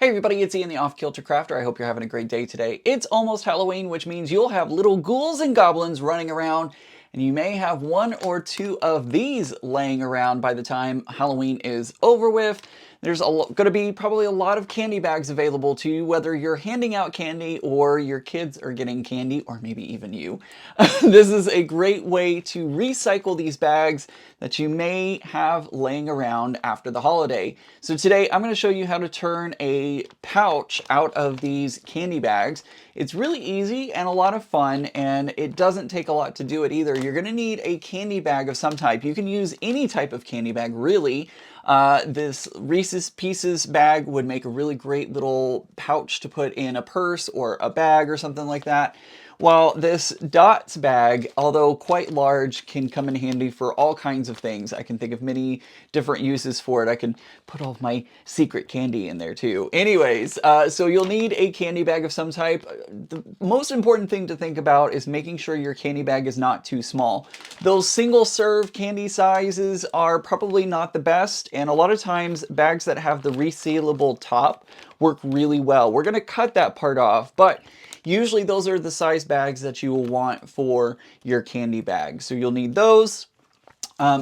Hey everybody, it's Ian the Off-Kilter Crafter. I hope you're having a great day today. It's almost Halloween, which means you'll have little ghouls and goblins running around, and you may have one or two of these laying around by the time Halloween is over with. There's going to be probably a lot of candy bags available to you, whether you're handing out candy or your kids are getting candy, or maybe even you. This is a great way to recycle these bags that you may have laying around after the holiday. So today I'm going to show you how to turn a pouch out of these candy bags. It's really easy and a lot of fun, and it doesn't take a lot to do it either. You're going to need a candy bag of some type. You can use any type of candy bag, really. This Reese's Pieces bag would make a really great little pouch to put in a purse or a bag or something like that. While this Dots bag, although quite large, can come in handy for all kinds of things. I can think of many different uses for it. I can put all of my secret candy in there too. Anyways, so you'll need a candy bag of some type. The most important thing to think about is making sure your candy bag is not too small. Those single serve candy sizes are probably not the best, and a lot of times bags that have the resealable top work really well. We're going to cut that part off, but usually those are the size bags that you will want for your candy bag. So you'll need those.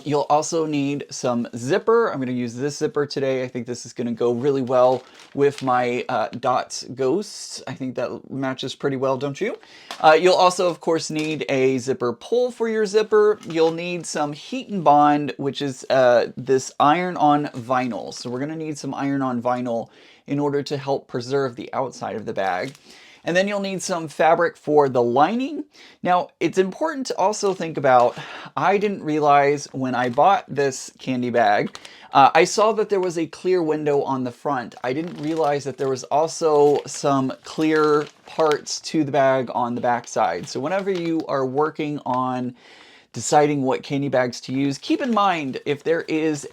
You'll also need some zipper. I'm going to use this zipper today. I think this is going to go really well with my Dots Ghosts. I think that matches pretty well, don't you? You'll also, of course, need a zipper pull for your zipper. You'll need some heat and bond, which is this iron-on vinyl. So we're going to need some iron-on vinyl in order to help preserve the outside of the bag. And then you'll need some fabric for the lining. Now, it's important to also think about, I didn't realize when I bought this candy bag, I saw that there was a clear window on the front. I didn't realize that there was also some clear parts to the bag on the back side. So whenever you are working on deciding what candy bags to use, keep in mind if there is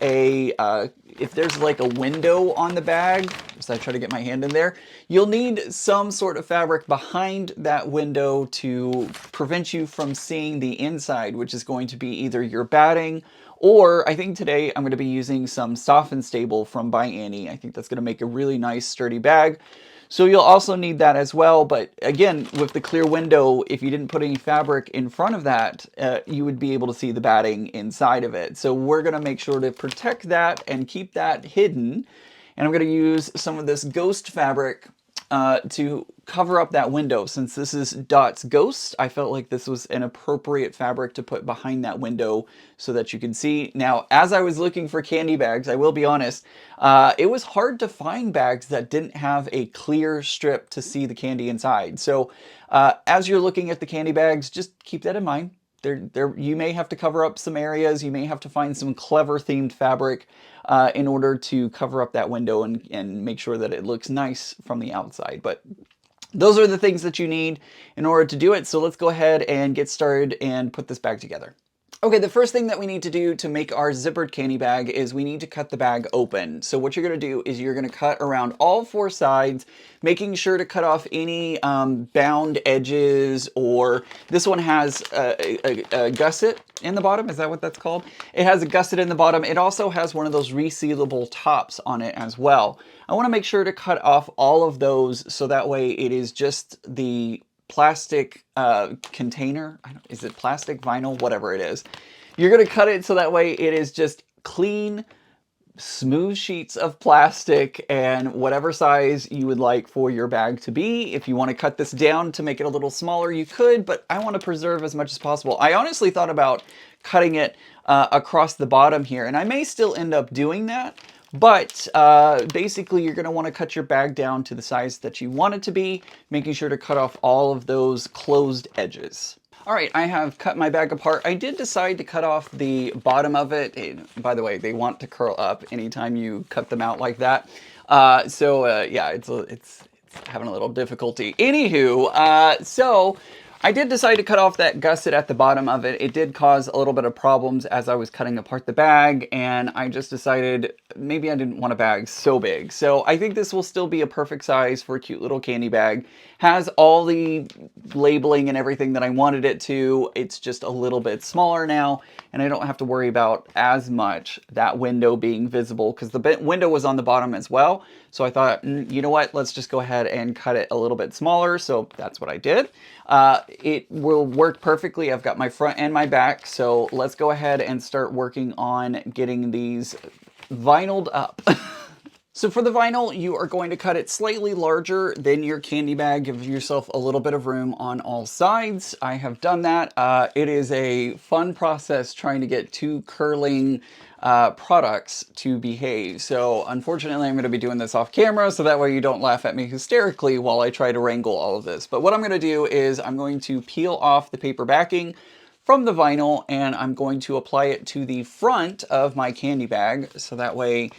if there's like a window on the bag, as I try to get my hand in there, you'll need some sort of fabric behind that window to prevent you from seeing the inside, which is going to be either your batting, or I think today I'm going to be using some Soft and Stable from By Annie. I think that's going to make a really nice sturdy bag. So you'll also need that as well, but again, with the clear window, if you didn't put any fabric in front of that, you would be able to see the batting inside of it. So we're going to make sure to protect that and keep that hidden. And I'm going to use some of this ghost fabric to cover up that window. Since this is Dots Ghost, I felt like this was an appropriate fabric to put behind that window so that you can see. Now, as I was looking for candy bags, I will be honest, it was hard to find bags that didn't have a clear strip to see the candy inside. So as you're looking at the candy bags, just keep that in mind. You may have to cover up some areas. You may have to find some clever themed fabric in order to cover up that window and make sure that it looks nice from the outside. But those are the things that you need in order to do it. So let's go ahead and get started and put this bag together. Okay, the first thing that we need to do to make our zippered candy bag is we need to cut the bag open. So what you're going to do is you're going to cut around all four sides, making sure to cut off any bound edges, or this one has a gusset in the bottom. Is that what that's called? It has a gusset in the bottom. It also has one of those resealable tops on it as well. I want to make sure to cut off all of those so that way it is just the plastic container. Is it plastic, vinyl, whatever it is? You're going to cut it so that way it is just clean, smooth sheets of plastic, and whatever size you would like for your bag to be. If you want to cut this down to make it a little smaller, you could, but I want to preserve as much as possible. I honestly thought about cutting it across the bottom here, and I may still end up doing that. But basically, you're going to want to cut your bag down to the size that you want it to be, making sure to cut off all of those closed edges. All right, I have cut my bag apart. I did decide to cut off the bottom of it. By the way, they want to curl up anytime you cut them out like that. Yeah, it's having a little difficulty. Anywho, so I did decide to cut off that gusset at the bottom of it. It did cause a little bit of problems as I was cutting apart the bag, and I just decided maybe I didn't want a bag so big. So I think this will still be a perfect size for a cute little candy bag. Has all the labeling and everything that I wanted it to. It's just a little bit smaller now, and I don't have to worry about as much that window being visible, because the window was on the bottom as well. So I thought, you know what, let's just go ahead and cut it a little bit smaller. So that's what I did. It will work perfectly. I've got my front and my back. So let's go ahead and start working on getting these vinyled up. So for the vinyl, you are going to cut it slightly larger than your candy bag. Give yourself a little bit of room on all sides. I have done that. It is a fun process trying to get two curling products to behave. So unfortunately, I'm going to be doing this off camera, so that way you don't laugh at me hysterically while I try to wrangle all of this. But what I'm going to do is I'm going to peel off the paper backing from the vinyl, and I'm going to apply it to the front of my candy bag, so that way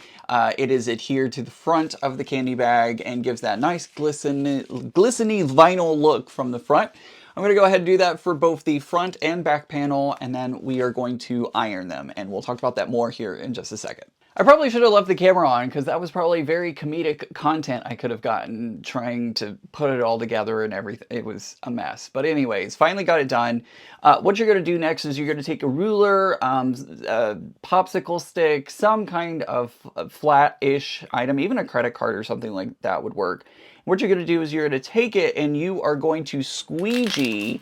it is adhered to the front of the candy bag and gives that nice glistening vinyl look from the front. I'm going to go ahead and do that for both the front and back panel, and then we are going to iron them, and we'll talk about that more here in just a second. I probably should have left the camera on because that was probably very comedic content I could have gotten trying to put it all together and everything. It was a mess. But anyways, finally got it done. What you're going to do next is you're going to take a ruler, a popsicle stick, some kind of flat-ish item, even a credit card or something like that would work. What you're going to do is you're going to take it and you are going to squeegee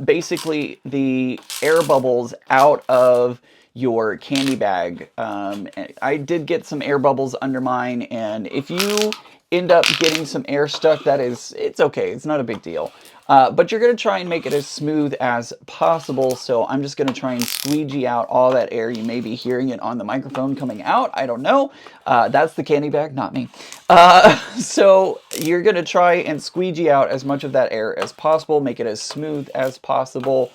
basically the air bubbles out of your candy bag. I did get some air bubbles under mine, and if you end up getting some air stuck, it's okay. It's not a big deal. But you're going to try and make it as smooth as possible. So I'm just going to try and squeegee out all that air. You may be hearing it on the microphone coming out. I don't know. That's the candy bag, not me. So you're going to try and squeegee out as much of that air as possible. Make it as smooth as possible.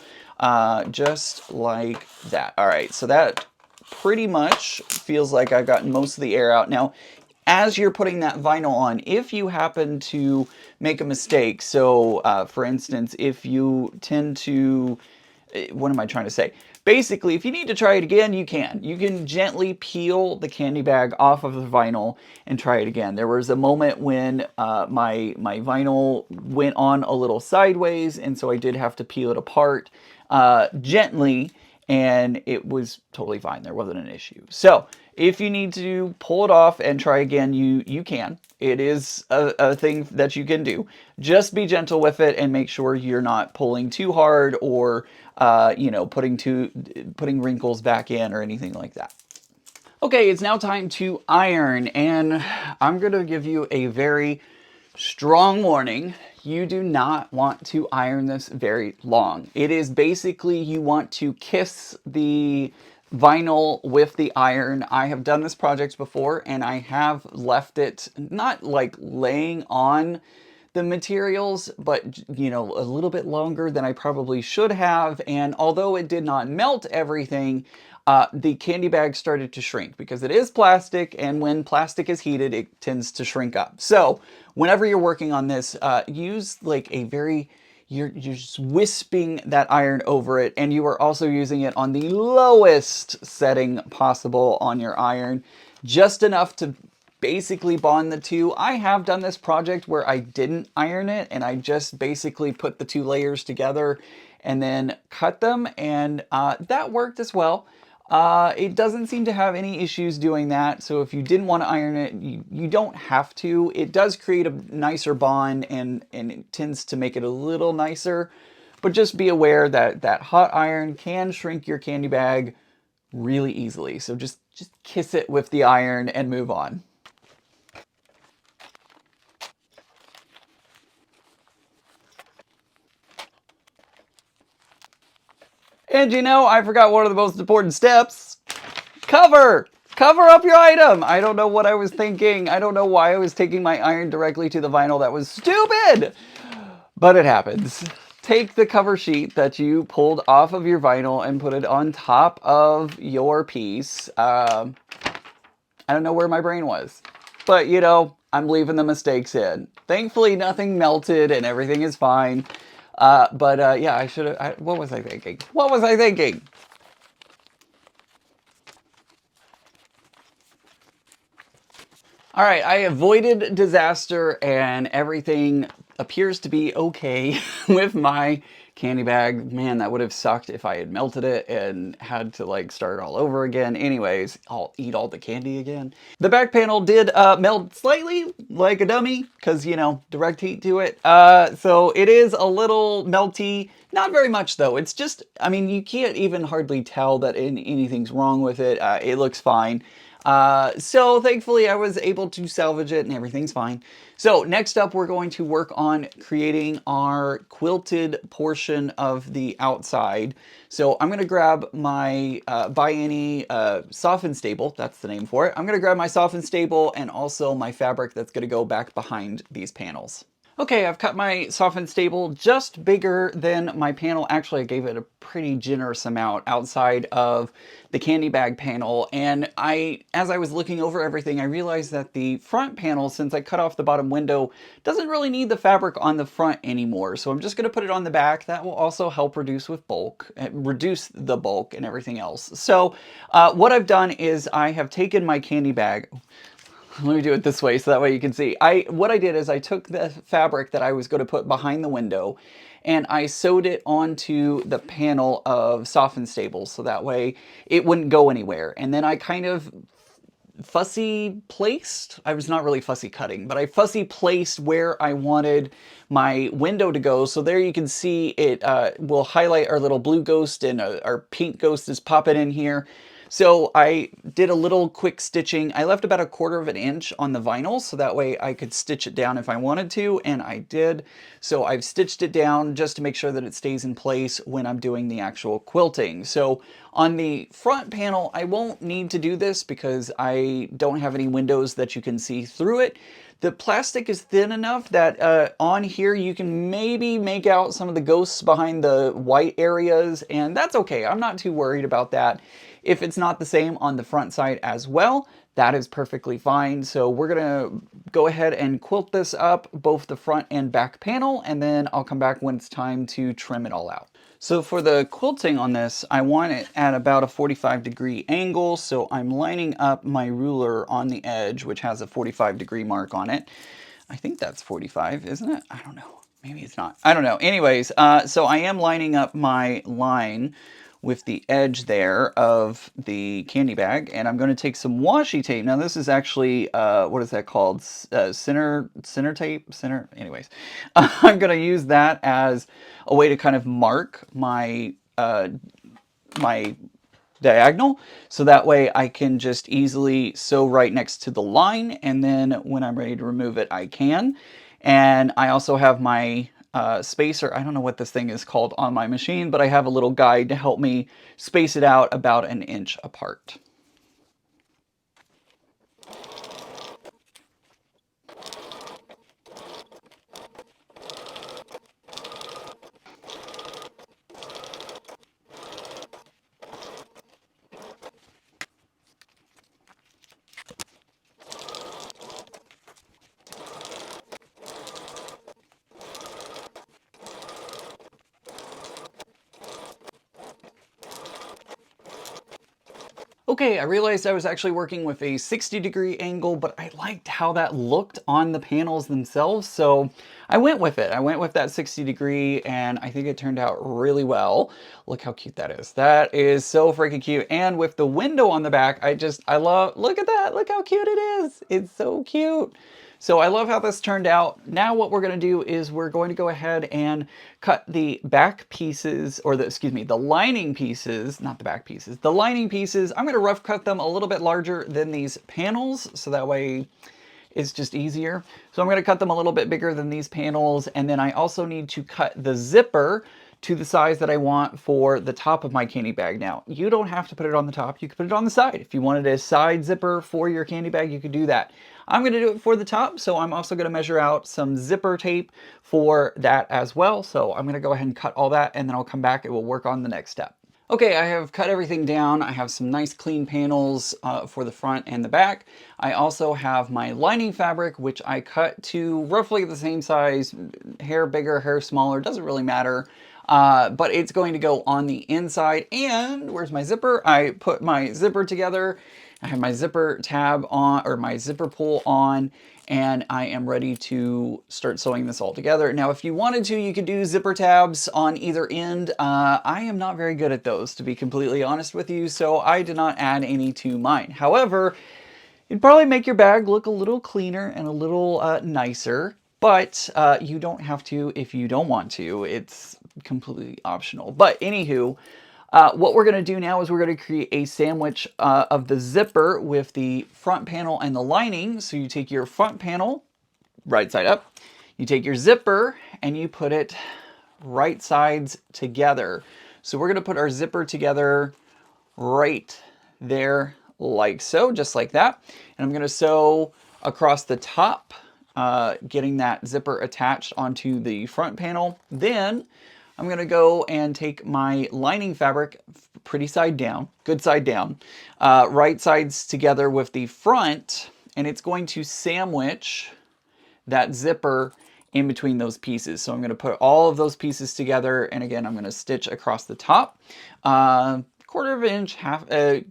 Just like that. All right, so that pretty much feels like I've gotten most of the air out. Now, as you're putting that vinyl on, if you happen to make a mistake, so for instance, if you tend to, what am I trying to say? Basically, if you need to try it again, you can. You can gently peel the candy bag off of the vinyl and try it again. There was a moment when my vinyl went on a little sideways, and so I did have to peel it apart gently, and it was totally fine. There wasn't an issue. So if you need to pull it off and try again, you can. It is a thing that you can do. Just be gentle with it and make sure you're not pulling too hard or putting wrinkles back in or anything like that. Okay, it's now time to iron, and I'm going to give you a very strong warning. You do not want to iron this very long. It is basically you want to kiss the vinyl with the iron. I have done this project before, and I have left it not like laying on the materials, but a little bit longer than I probably should have. And although it did not melt everything, the candy bag started to shrink because it is plastic, and when plastic is heated, it tends to shrink up. So whenever you're working on this, use like you're just wisping that iron over it, and you are also using it on the lowest setting possible on your iron, just enough to basically bond the two. I have done this project where I didn't iron it, and I just basically put the two layers together and then cut them, and that worked as well. It doesn't seem to have any issues doing that, so if you didn't want to iron it, you don't have to. It does create a nicer bond, and it tends to make it a little nicer, but just be aware that that hot iron can shrink your candy bag really easily. So just kiss it with the iron and move on. And I forgot one of the most important steps. Cover! Cover up your item! I don't know what I was thinking. I don't know why I was taking my iron directly to the vinyl. That was stupid! But it happens. Take the cover sheet that you pulled off of your vinyl and put it on top of your piece. I don't know where my brain was. But, I'm leaving the mistakes in. Thankfully, nothing melted and everything is fine. Yeah, I should have. What was I thinking? What was I thinking? All right, I avoided disaster, and everything appears to be okay with my candy bag. Man, that would have sucked if I had melted it and had to like start all over again. Anyways, I'll eat all the candy again. The back panel did melt slightly like a dummy because, you know, direct heat to it. So it is a little melty. Not very much though. It's just, I mean, you can't even hardly tell that anything's wrong with it. It looks fine. So thankfully I was able to salvage it and everything's fine. So next up, we're going to work on creating our quilted portion of the outside. So I'm going to grab my Buy Any Soften Stable. That's the name for it. I'm going to grab my Soften Stable and also my fabric that's going to go back behind these panels. Okay, I've cut my Soften Stable just bigger than my panel. Actually, I gave it a pretty generous amount outside of the candy bag panel. And as I was looking over everything, I realized that the front panel, since I cut off the bottom window, doesn't really need the fabric on the front anymore. So I'm just gonna put it on the back. That will also help reduce the bulk and everything else. So what I've done is I have taken my candy bag. Let me do it this way so that way you can see. What I did is I took the fabric that I was going to put behind the window and I sewed it onto the panel of Soften Stable so that way it wouldn't go anywhere. And then I kind of fussy placed, I was not really fussy cutting, but I fussy placed where I wanted my window to go. So there you can see it will highlight our little blue ghost and our pink ghost is popping in here. So I did a little quick stitching. I left about 1/4 of an inch on the vinyl so that way I could stitch it down if I wanted to, and I did. So I've stitched it down just to make sure that it stays in place when I'm doing the actual quilting. So on the front panel, I won't need to do this because I don't have any windows that you can see through it. The plastic is thin enough that on here you can maybe make out some of the ghosts behind the white areas, and that's okay. I'm not too worried about that. If it's not the same on the front side as well, that is perfectly fine. So we're gonna go ahead and quilt this up, both the front and back panel, and then I'll come back when it's time to trim it all out. So for the quilting on this, I want it at about a 45-degree angle. So I'm lining up my ruler on the edge, which has a 45-degree mark on it. I think that's 45, isn't it? I don't know. Maybe it's not. I don't know. Anyways, so I am lining up my line with the edge there of the candy bag, and I'm going to take some washi tape. Now this is actually what is that called? Center tape. Anyways, I'm going to use that as a way to kind of mark my my diagonal, so that way I can just easily sew right next to the line, and then when I'm ready to remove it, I can. And I also have my spacer. I don't know what this thing is called on my machine, but I have a little guide to help me space it out about 1 inch apart. Okay, I realized I was actually working with a 60-degree angle, but I liked how that looked on the panels themselves, so I went with it. I went with that 60-degree, and I think it turned out really well. Look how cute that is. That is so freaking cute. And with the window on the back, I love, look at that. Look how cute it is. It's so cute. So I love how this turned out. Now what we're going to do is we're going to go ahead and cut the back pieces, or the lining pieces, not the back pieces, the lining pieces. I'm going to rough cut them a little bit larger than these panels, so that way it's just easier. So I'm going to cut them a little bit bigger than these panels, and then I also need to cut the zipper to the size that I want for the top of my candy bag. Now, you don't have to put it on the top. You can put it on the side. If you wanted a side zipper for your candy bag, you could do that. I'm going to do it for the top, so I'm also going to measure out some zipper tape for that as well. So I'm going to go ahead and cut all that, and then I'll come back and we'll work on the next step. Okay, I have cut everything down. I have some nice clean panels for the front and the back. I also have my lining fabric, which I cut to roughly the same size, hair bigger, hair smaller, doesn't really matter. But it's going to go on the inside. And where's my zipper? I put my zipper together I have my zipper tab on, or my zipper pull on, and I am ready to start sewing this all together. Now, if you wanted to, you could do zipper tabs on either end. I am not very good at those, to be completely honest with you, so I did not add any to mine. However, it'd probably make your bag look a little cleaner and a little nicer, but you don't have to if you don't want to. It's completely optional. But anywho, what we're going to do now is we're going to create a sandwich of the zipper with the front panel and the lining. So you take your front panel, right side up, you take your zipper and you put it right sides together. So we're going to put our zipper together right there like so, just like that. And I'm going to sew across the top, getting that zipper attached onto the front panel. Then I'm going to go and take my lining fabric, pretty side down, good side down, right sides together with the front, and it's going to sandwich that zipper in between those pieces. So I'm going to put all of those pieces together, and again, I'm going to stitch across the top, quarter of an inch,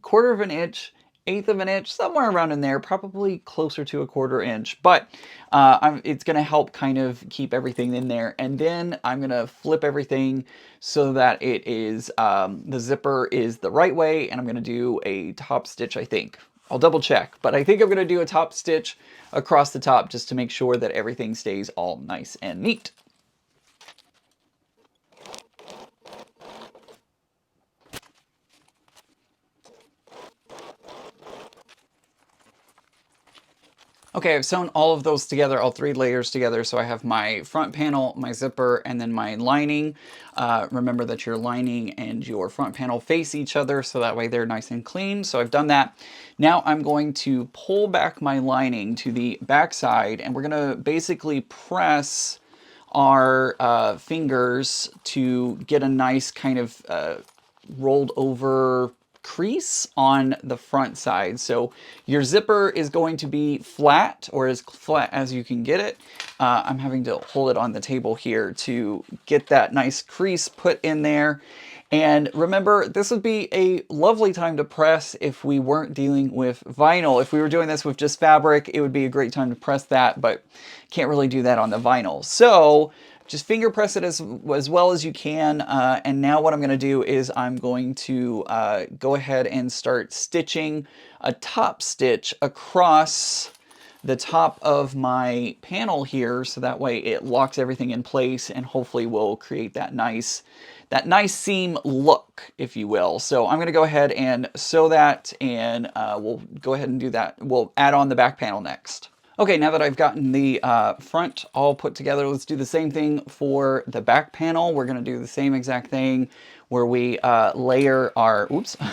quarter of an inch, eighth of an inch, somewhere around in there, probably closer to a quarter inch, but it's going to help kind of keep everything in there. And then I'm going to flip everything so that it is, the zipper is the right way, and I'm going to do a top stitch, I think. I'll double check, but I think I'm going to do a top stitch across the top just to make sure that everything stays all nice and neat. Okay, I've sewn all of those together, all 3 layers together. So I have my front panel, my zipper, and then my lining. Remember that your lining and your front panel face each other, so that way they're nice and clean. So I've done that. Now I'm going to pull back my lining to the back side, and we're gonna basically press our fingers to get a nice kind of rolled over crease on the front side. So your zipper is going to be flat, or as flat as you can get it. I'm having to hold it on the table here to get that nice crease put in there. And remember, this would be a lovely time to press if we weren't dealing with vinyl. If we were doing this with just fabric, it would be a great time to press that, but can't really do that on the vinyl. So just finger press it as well as you can. And now what I'm going to do is I'm going to go ahead and start stitching a top stitch across the top of my panel here, so that way it locks everything in place and hopefully will create that nice seam look, if you will. So I'm going to go ahead and sew that, and we'll go ahead and do that. We'll add on the back panel next. Okay, now that I've gotten the front all put together, let's do the same thing for the back panel. We're going to do the same exact thing where we layer our,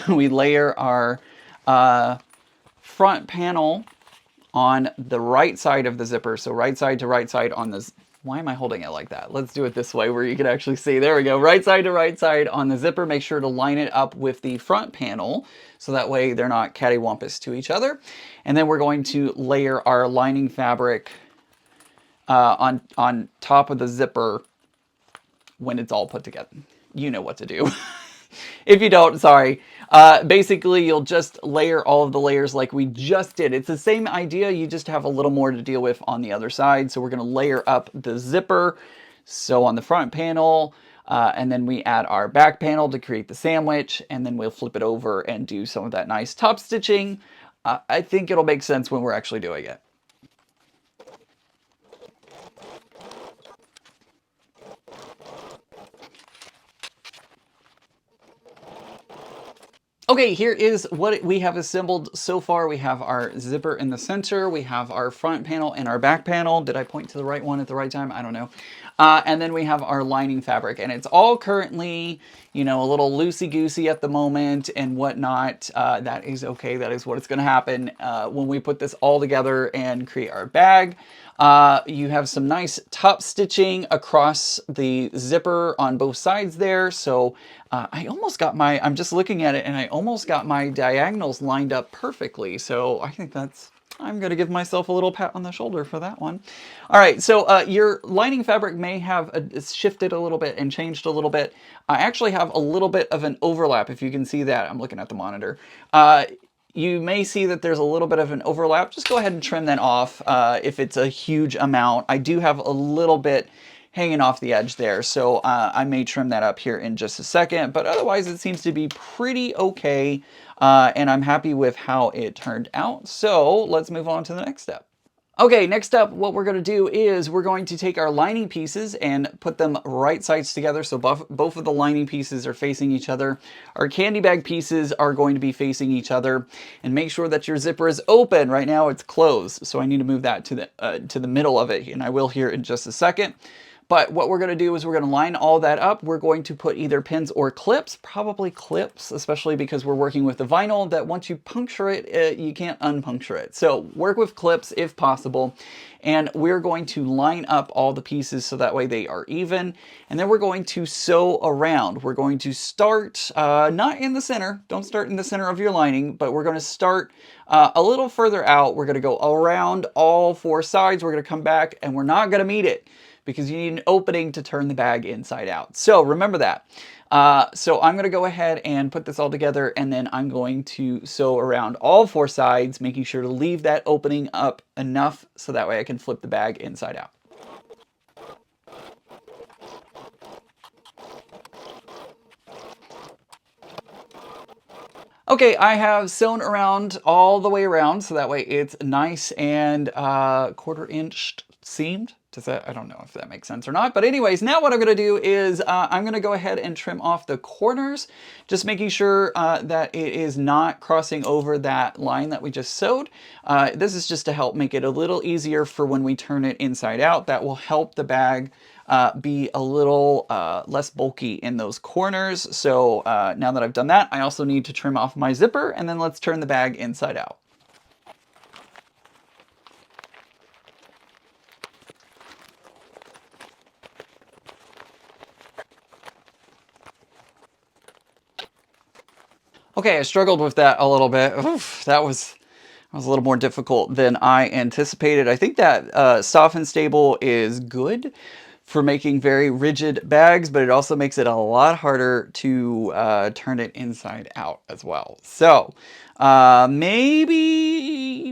we layer our front panel on the right side of the zipper. So right side to right side on this. Why am I holding it like that? Let's do it this way where you can actually see. There we go. Right side to right side on the zipper. Make sure to line it up with the front panel, so that way they're not cattywampus to each other. And then we're going to layer our lining fabric on top of the zipper when it's all put together. You know what to do. If you don't, sorry. Basically, you'll just layer all of the layers like we just did. It's the same idea, you just have a little more to deal with on the other side. So we're going to layer up the zipper, so on the front panel, and then we add our back panel to create the sandwich, and then we'll flip it over and do some of that nice top stitching. I think it'll make sense when we're actually doing it. Okay, here is what we have assembled so far. We have our zipper in the center, we have our front panel and our back panel. Did I point to the right one at the right time? I don't know. And then we have our lining fabric, and it's all currently, you know, a little loosey-goosey at the moment and whatnot. That is okay. That is what it's going to happen when we put this all together and create our bag. You have some nice top stitching across the zipper on both sides there. So I almost got my, I'm just looking at it and I almost got my diagonals lined up perfectly. So I think that's, I'm going to give myself a little pat on the shoulder for that one. All right, so your lining fabric may have shifted a little bit and changed a little bit. I actually have a little bit of an overlap, if you can see that. I'm looking at the monitor. you may see that there's a little bit of an overlap. Just go ahead and trim that off if it's a huge amount. I do have a little bit hanging off the edge there, so I may trim that up here in just a second, but otherwise it seems to be pretty okay, and I'm happy with how it turned out. So let's move on to the next step. Okay, next up, what we're going to do is we're going to take our lining pieces and put them right sides together, so both of the lining pieces are facing each other. Our candy bag pieces are going to be facing each other, and make sure that your zipper is open. Right now it's closed, so I need to move that to the middle of it, and I will here in just a second. But what we're going to do is we're going to line all that up. We're going to put either pins or clips, probably clips, especially because we're working with the vinyl that once you puncture it, you can't unpuncture it. So work with clips if possible. And we're going to line up all the pieces so that way they are even. And then we're going to sew around. We're going to start, not in the center, don't start in the center of your lining, but we're going to start a little further out. We're going to go around all four sides. We're going to come back and we're not going to meet it, because you need an opening to turn the bag inside out. So remember that. So I'm going to go ahead and put this all together, and then I'm going to sew around all four sides, making sure to leave that opening up enough so that way I can flip the bag inside out. Okay, I have sewn around all the way around, so that way it's nice and 1/4 inch seamed. Does that, I don't know if that makes sense or not. But anyways, now what I'm going to do is I'm going to go ahead and trim off the corners, just making sure that it is not crossing over that line that we just sewed. This is just to help make it a little easier for when we turn it inside out. That will help the bag be a little less bulky in those corners. So now that I've done that, I also need to trim off my zipper, and then let's turn the bag inside out. Okay, I struggled with that a little bit. Oof, that was a little more difficult than I anticipated. I think that Soft and Stable is good for making very rigid bags, but it also makes it a lot harder to turn it inside out as well. So maybe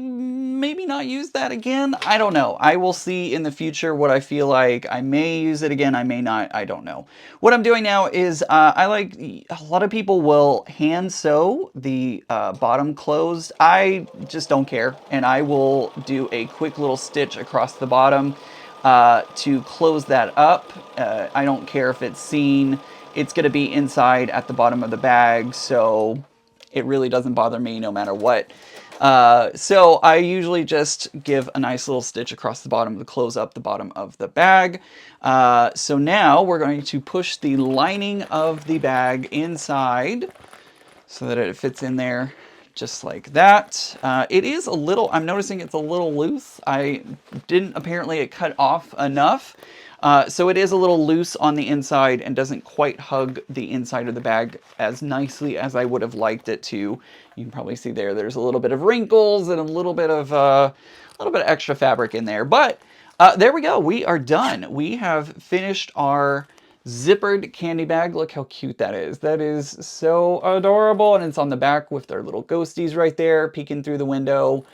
not use that again. I don't know. I will see in the future what I feel like. I may use it again. I may not. I don't know. What I'm doing now is I like, a lot of people will hand sew the bottom closed. I just don't care, and I will do a quick little stitch across the bottom to close that up. I don't care if it's seen. It's going to be inside at the bottom of the bag, so it really doesn't bother me no matter what. So I usually just give a nice little stitch across the bottom to close up the bottom of the bag. So now we're going to push the lining of the bag inside so that it fits in there just like that. It is a little, I'm noticing it's a little loose. I didn't apparently cut off enough. So it is a little loose on the inside and doesn't quite hug the inside of the bag as nicely as I would have liked it to. You can probably see there's a little bit of wrinkles and a little bit of extra fabric in there. But there we go. We are done. We have finished our zippered candy bag. Look how cute that is. That is so adorable. And it's on the back with their little ghosties right there peeking through the window.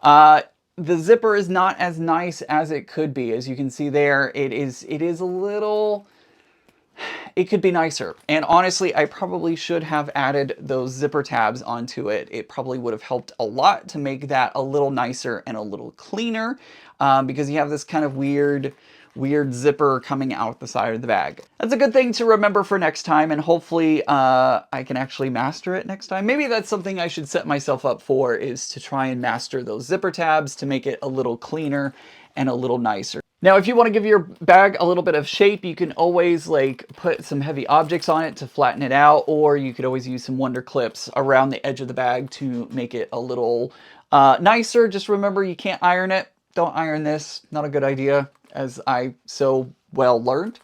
The zipper is not as nice as it could be. As you can see there, it is a little, it could be nicer. And honestly, I probably should have added those zipper tabs onto it. It probably would have helped a lot to make that a little nicer and a little cleaner, because you have this kind of weird zipper coming out the side of the bag. That's a good thing to remember for next time, and hopefully I can actually master it next time. Maybe that's something I should set myself up for, is to try and master those zipper tabs to make it a little cleaner and a little nicer. Now, if you want to give your bag a little bit of shape, you can always like put some heavy objects on it to flatten it out, or you could always use some Wonder Clips around the edge of the bag to make it a little nicer. Just remember, you can't iron it. Don't iron this. Not a good idea, as I so well learned.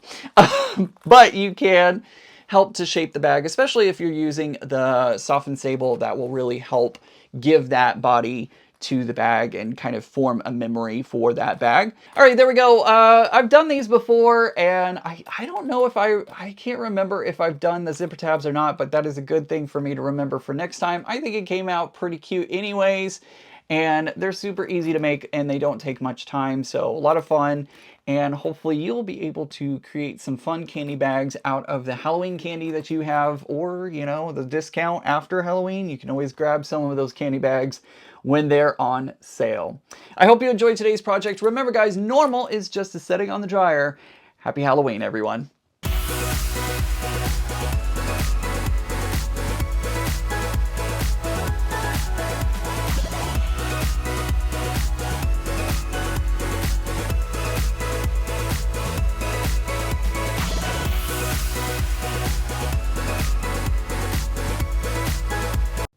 But you can help to shape the bag, especially if you're using the Soft and Stable. That will really help give that body to the bag and kind of form a memory for that bag. All right, there we go. I've done these before, and I don't know if I can't remember if I've done the zipper tabs or not, but that is a good thing for me to remember for next time. I think it came out pretty cute anyways, and they're super easy to make and they don't take much time, so a lot of fun. And hopefully you'll be able to create some fun candy bags out of the Halloween candy that you have, or, you know, the discount after Halloween. You can always grab some of those candy bags when they're on sale. I hope you enjoyed today's project. Remember guys, normal is just a setting on the dryer. Happy Halloween, everyone.